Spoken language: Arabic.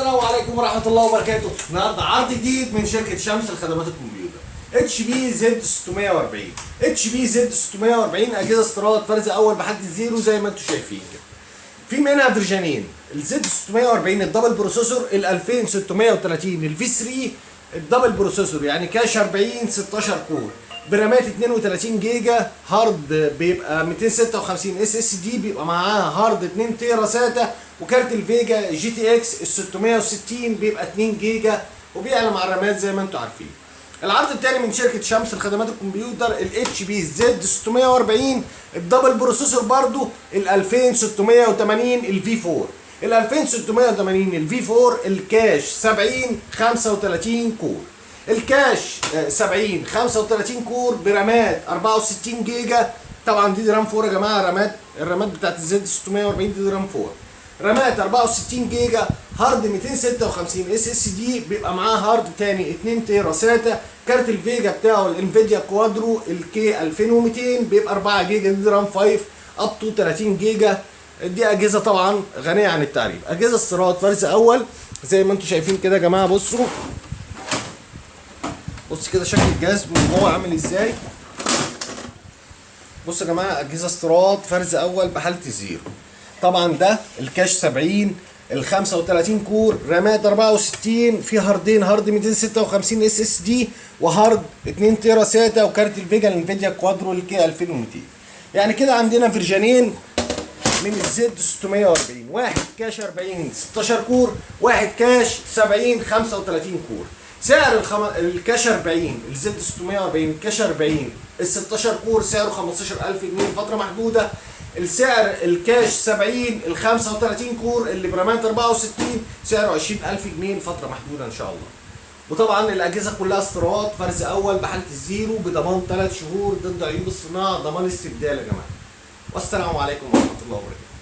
السلام عليكم ورحمة الله وبركاته. النهارده عرض جديد من شركة شمس لخدمات الكمبيوتر. اتش بي زد 640. اتش بي زد 640 أجهزة استيراد فرز أول بحد الزيرو زي ما انتم شايفين كده. في منها فيرجنين، الزد 640 الدبل بروسيسور، ال 2630 الفي 3 الدبل بروسيسور يعني كاش 40 16 كور برامات 32 جيجا، هارد بيبقى 256 اس اس دي، بيبقى معاها هارد 2 تيرا ساتا، وكارت الفيجا جي تي اكس ال 660 بيبقى 2 جيجا، وبيعلى مع الرامات زي ما انتم عارفين. العرض الثاني من شركه شمس لخدمات الكمبيوتر الاتش بي زد 640 الدبل بروسيسور برضو ال 2680 الفي 4. ال 2680 الفي 4 الكاش 70 35 كور، الكاش 70 35 كور برامات 64 جيجا. طبعا دي رام 4 يا جماعه، الرامات بتاعت الزد 640 دي رام 4، رامات 64 جيجا، هارد 256 اس اس دي، بيبقى معاه هارد تاني 2 تيرا ساتا، كارت الفيجا بتاعه الانفيديا كوادرو الكي 2200 بيبقى 4 جيجا، دي رام 5 اب تو 30 جيجا. دي اجهزه طبعا غنيه عن التعريف، اجهزه استيراد فرز اول زي ما انتم شايفين كده يا جماعه. بصوا كده شكل الجهاز من جوه عامل ازاي. بصوا يا جماعه، اجهزه استيراد فرز اول بحاله الزيرو. طبعا ده الكاش 70 ال 35 كور، رامات 64، في هاردين، هارد 256 اس اس دي وهارد 2 تيرا ساتا، وكارت الفيجا الانفيديا كوادرو الكي 2200. يعني كده عندنا فيرجنين من الزد 640، واحد كاش 40 16 كور، واحد كاش 70 35 كور. سعر الكاش 40 الزد 640 الكاش 40 ال 16 كور سعره 15000 جنيه فتره محدوده. السعر الكاش 70 ال 35 كور اللي برامات 64 سعره 20000 جنيه فتره محدوده ان شاء الله. وطبعا الاجهزه كلها استيراد فرز اول بحاله الزيرو بضمان 3 شهور ضد عيوب الصناعه، ضمان استبدال يا جماعه. والسلام عليكم ورحمه الله وبركاته.